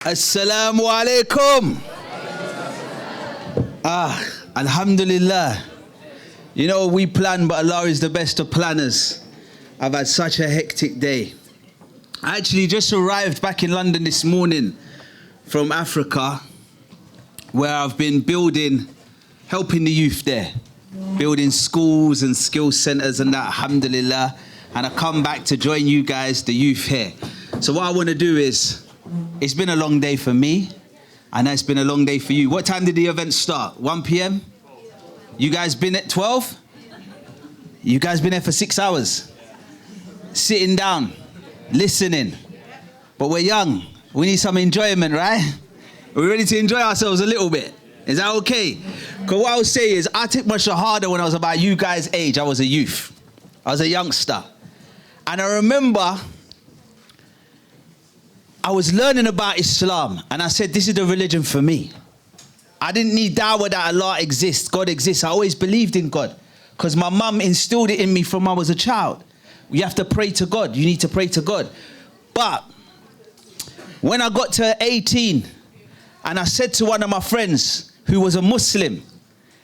Assalamu alaikum. Alhamdulillah. You know, we plan, but Allah is the best of planners. I've had such a hectic day. I actually just arrived back in London this morning from Africa, where I've been helping the youth there, building schools and skill centers and that, alhamdulillah. And I come back to join you guys, the youth here. So what I want to do is, it's been a long day for me. I know it's been a long day for you. What time did the event start? 1 p.m? You guys been at 12? You guys been there for 6 hours? Sitting down, listening. But we're young. We need some enjoyment, right? We're ready to enjoy ourselves a little bit. Is that okay? Because what I would say is, I took my shahada when I was about you guys' age. I was a youth. I was a youngster. And I remember I was learning about Islam, and I said, this is the religion for me. I didn't need dawah that Allah exists, God exists. I always believed in God, because my mum instilled it in me from when I was a child. You have to pray to God. You need to pray to God. But when I got to 18, and I said to one of my friends who was a Muslim,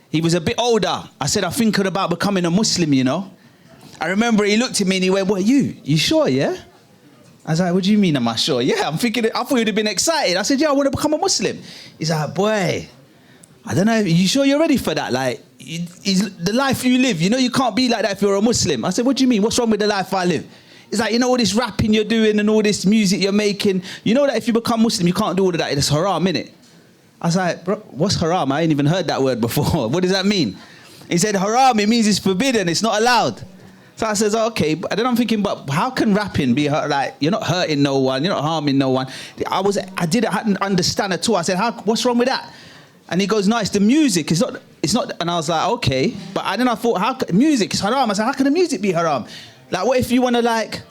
he was a bit older, I said, I'm thinking about becoming a Muslim, you know. I remember he looked at me and he went, what, you sure, yeah? I was like, what do you mean, am I sure? Yeah, I'm thinking, I thought you'd have been excited. I said, yeah, I want to become a Muslim. He's like, boy, I don't know, are you sure you're ready for that? Like, the life you live, you know you can't be like that if you're a Muslim. I said, what do you mean? What's wrong with the life I live? He's like, you know all this rapping you're doing and all this music you're making, you know that if you become Muslim, you can't do all of that. It's haram, innit? I was like, bro, what's haram? I ain't even heard that word before. What does that mean? He said, haram, it means it's forbidden, it's not allowed. So I says, okay, but then I'm thinking, but how can rapping be like, you're not hurting no one, you're not harming no one. I didn't understand at all. I said, what's wrong with that? And he goes, no, it's the music, it's not, and I was like, okay. But then I thought, music is haram. I said, how can the music be haram? Like, what if you want to like,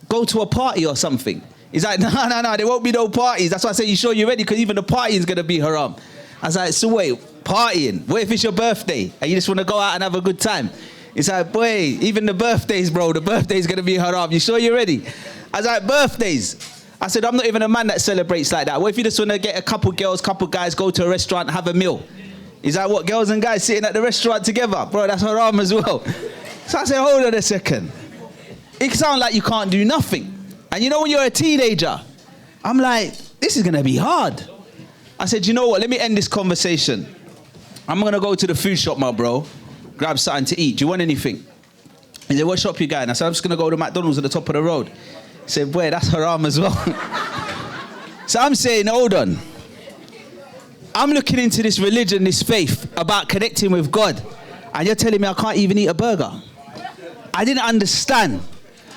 go to a party or something? He's like, no, there won't be no parties. That's why I said, you sure you're ready? Because even the party is going to be haram. I was like, so wait, partying? What if it's your birthday and you just want to go out and have a good time? It's like, boy, even the birthdays, bro, the birthday's going to be haram. You sure you're ready? I was like, birthdays? I said, I'm not even a man that celebrates like that. What if you just want to get a couple girls, couple guys, go to a restaurant, have a meal? He's like, what, girls and guys sitting at the restaurant together? Bro, that's haram as well. So I said, hold on a second. It sounds like you can't do nothing. And you know when you're a teenager, I'm like, this is going to be hard. I said, you know what, let me end this conversation. I'm going to go to the food shop, my bro. Grab something to eat. Do you want anything? He said, what shop you going? I said, I'm just going to go to McDonald's at the top of the road. He said, boy, that's haram as well. So I'm saying, hold on. I'm looking into this religion, this faith, about connecting with God. And you're telling me I can't even eat a burger. I didn't understand.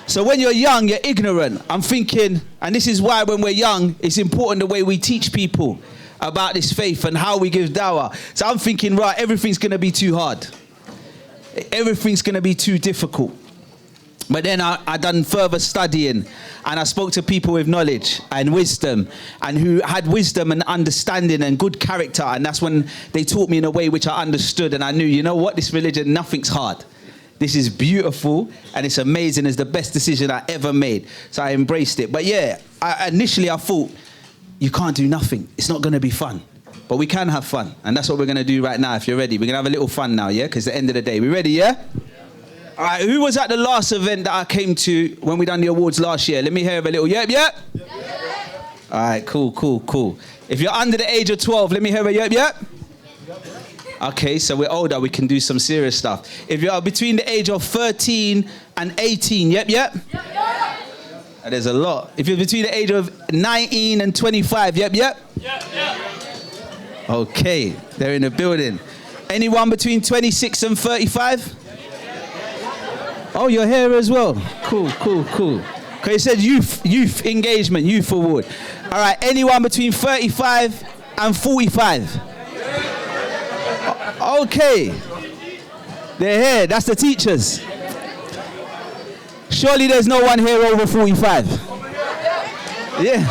So when you're young, you're ignorant. I'm thinking, and this is why when we're young, it's important the way we teach people about this faith and how we give dawah. So I'm thinking, right, everything's going to be too hard. Everything's going to be too difficult. But then I done further studying, and I spoke to people with knowledge and wisdom, and who had wisdom and understanding and good character. And that's when they taught me in a way which I understood, and I knew, you know what, this religion, nothing's hard. This is beautiful, and it's amazing. It's the best decision I ever made. So I embraced it. But yeah, initially I thought, you can't do nothing. It's not going to be fun. But we can have fun, and that's what we're going to do right now, if you're ready. We're going to have a little fun now, yeah? Because it's the end of the day. We ready, yeah? All right, who was at the last event that I came to when we done the awards last year? Let me hear a little yep. All right, cool. If you're under the age of 12, let me hear a yep. Okay, so we're older, we can do some serious stuff. If you're between the age of 13 and 18, yep. There's a lot. If you're between the age of 19 and 25, yep. Okay, they're in the building. Anyone between 26 and 35? Oh, you're here as well. Cool. Okay, it said youth engagement, youth award. All right, anyone between 35 and 45? Okay. They're here, that's the teachers. Surely there's no one here over 45. Yeah.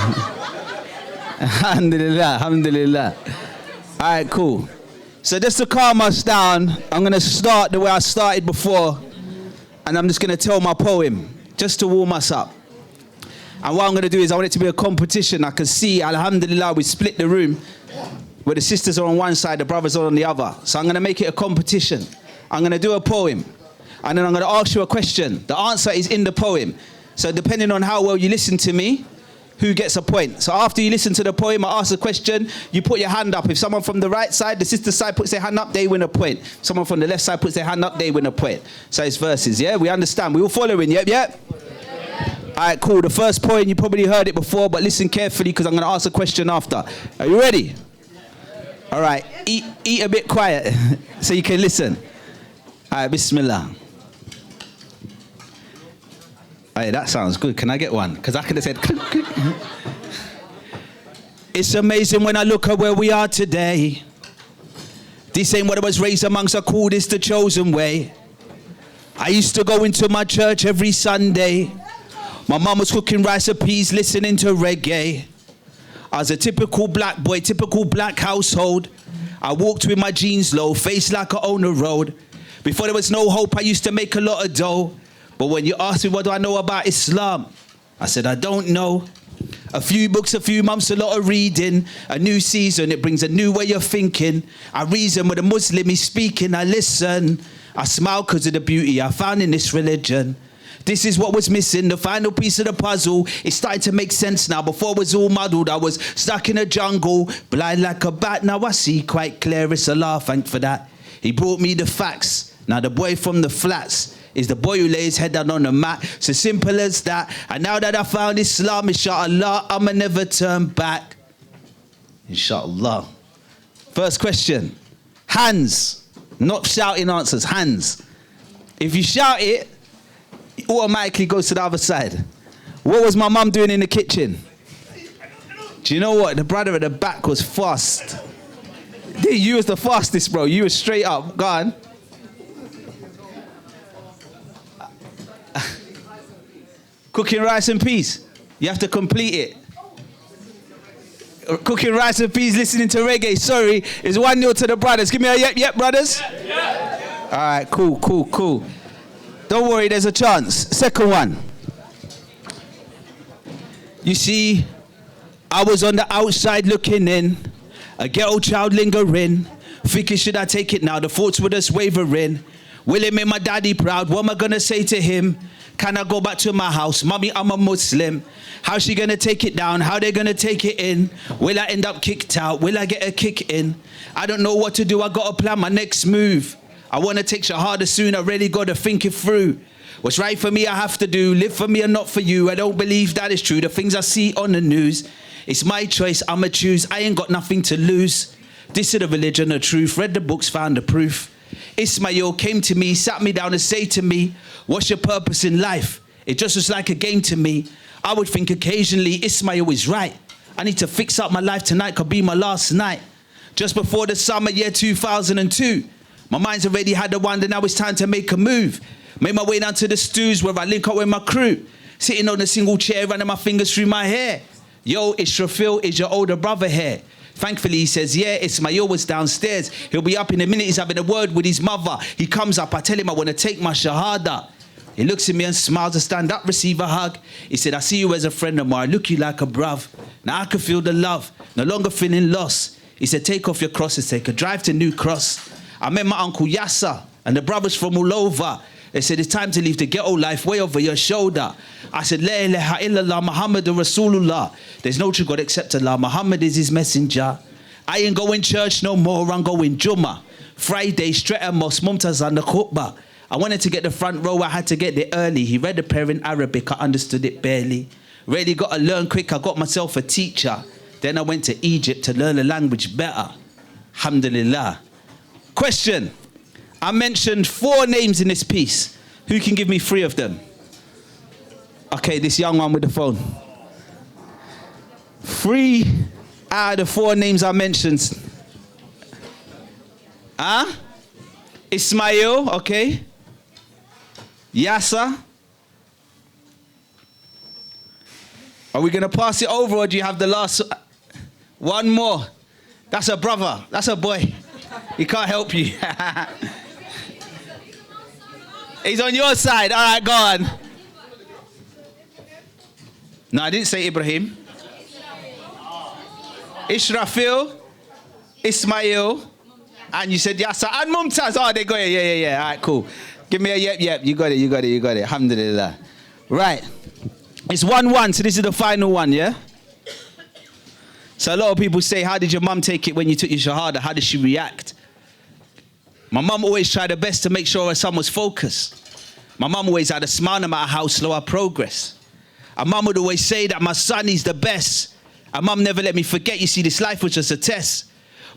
Alhamdulillah. All right, cool. So just to calm us down, I'm going to start the way I started before, and I'm just going to tell my poem, just to warm us up. And what I'm going to do is I want it to be a competition. I can see, alhamdulillah, we split the room where the sisters are on one side, the brothers are on the other. So I'm going to make it a competition. I'm going to do a poem. And then I'm going to ask you a question. The answer is in the poem. So depending on how well you listen to me, who gets a point. So after you listen to the poem, I ask a question, you put your hand up. If someone from the right side, the sister side puts their hand up, they win a point. Someone from the left side puts their hand up, they win a point. So it's verses, yeah? We understand. We all following, yep? All right, cool. The first point, you probably heard it before, but listen carefully because I'm going to ask a question after. Are you ready? All right, eat a bit quiet so you can listen. All right, bismillah. Hey, that sounds good. Can I get one? Because I could have said... It's amazing when I look at where we are today. This ain't what I was raised amongst. I call this the chosen way. I used to go into my church every Sunday. My mum was cooking rice and peas, listening to reggae. I was a typical black boy, typical black household. I walked with my jeans low, face like I own the road. Before there was no hope, I used to make a lot of dough. But when you asked me what do I know about Islam, I said I don't know. A few books, a few months, a lot of reading. A new season, it brings a new way of thinking. I reason with a Muslim, he's speaking, I listen. I smile because of the beauty I found in this religion. This is what was missing, the final piece of the puzzle. It's starting to make sense now. Before it was all muddled, I was stuck in a jungle, blind like a bat. Now I see quite clear, it's Allah, thank for that. He brought me the facts. Now the boy from the flats is the boy who lays his head down on the mat. So simple as that. And now that I found Islam, inshallah, I'ma never turn back. Inshallah. First question. Hands. Not shouting answers. Hands. If you shout it, it automatically goes to the other side. What was my mum doing in the kitchen? Do you know what? The brother at the back was fast. Dude, you was the fastest, bro. You was straight up. Go on. Cooking rice and peas. You have to complete it. Cooking rice and peas, listening to reggae. Sorry, it's 1-0 to the brothers. Give me a yep, brothers. All right, cool. Don't worry, there's a chance. Second one. You see, I was on the outside looking in. A ghetto child lingering. Thinking, should I take it now? The thoughts were just wavering. Will it make my daddy proud? What am I going to say to him? Can I go back to my house? Mommy, I'm a Muslim. How's she going to take it down? How they going to take it in? Will I end up kicked out? Will I get a kick in? I don't know what to do. I got to plan my next move. I want to take Shahada soon. I really got to think it through. What's right for me, I have to do. Live for me and not for you. I don't believe that is true. The things I see on the news. It's my choice. I'ma choose. I ain't got nothing to lose. This is the religion, the truth. Read the books, found the proof. Ismail came to me, sat me down and say to me, what's your purpose in life? It just was like a game to me. I would think occasionally, Ismail is right. I need to fix up my life tonight, could be my last night. Just before the summer year 2002, my mind's already had a wonder, now it's time to make a move. Made my way down to the stews where I link up with my crew. Sitting on a single chair, running my fingers through my hair. Yo, it's Rafil, is your older brother here? Thankfully, he says, yeah, Ismail was downstairs. He'll be up in a minute. He's having a word with his mother. He comes up. I tell him I want to take my Shahada. He looks at me and smiles. I stand up, receive a hug. He said, I see you as a friend of mine. I look you like a bruv. Now I can feel the love. No longer feeling lost. He said, take off your crosses. Take a drive to New Cross. I met my uncle Yasser and the brothers from all over. They said, it's time to leave the ghetto life way over your shoulder. I said, La ilaha illallah Muhammadur Rasulullah. There's no true God except Allah. Muhammad is his messenger. I ain't going church no more. I'm going Jummah. Friday, straight at Mosque Mumtaz and the khutbah. I wanted to get the front row. I had to get there early. He read the prayer in Arabic. I understood it barely. Really got to learn quick. I got myself a teacher. Then I went to Egypt to learn the language better. Alhamdulillah. Question. I mentioned 4 names in this piece. Who can give me 3 of them? Okay, this young one with the phone. 3 out of the 4 names I mentioned. Ismail, okay. Yasser. Are we going to pass it over or do you have the last? One more. That's a brother. That's a boy. He can't help you. He's on your side. All right, go on. No, I didn't say Ibrahim. Israfil, Ismail, and you said Yasser and Mumtaz. Oh, they got it. Yeah. All right, cool. Give me a yep. You got it. Alhamdulillah. Right. It's 1-1, so this is the final one, yeah? So a lot of people say, how did your mum take it when you took your Shahada? How did she react? My mum always tried her best to make sure her son was focused. My mum always had a smile no matter how slow I progress. And mum would always say that my son is the best. And mum never let me forget, you see, this life was just a test.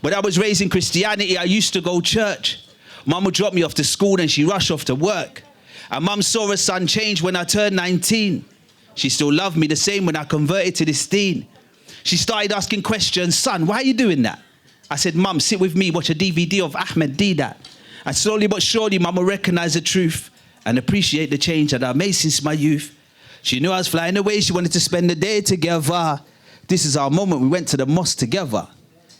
When I was raised in Christianity, I used to go church. Mum would drop me off to school and she rushed off to work. And mum saw her son change when I turned 19. She still loved me the same when I converted to this deen. She started asking questions, son, why are you doing that? I said, mum, sit with me, watch a DVD of Ahmed Didat. And slowly but surely, mum will recognize the truth and appreciate the change that I made since my youth. She knew I was flying away, she wanted to spend the day together. This is our moment, we went to the mosque together.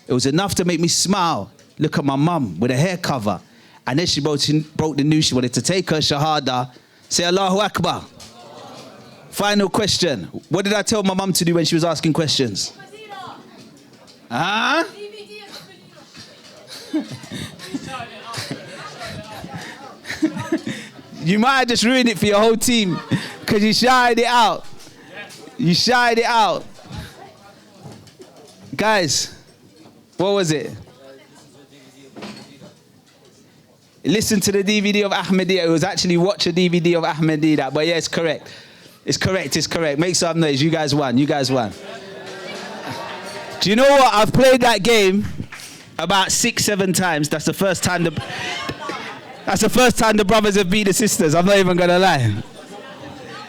It was enough to make me smile. Look at my mum with a hair cover. And then she broke the news she wanted to take her Shahada. Say Allahu Akbar. Final question. What did I tell my mum to do when she was asking questions? Huh? You might have just ruined it for your whole team because you shied it out. You shied it out. Guys, what was it? Listen to the DVD of Ahmadiyya. It was actually watch a DVD of Ahmadiyya. But yeah, it's correct. It's correct. Make some noise. You guys won. Do you know what? I've played that game about 6-7 times. That's the first time the brothers have beat the sisters. I'm not even gonna lie.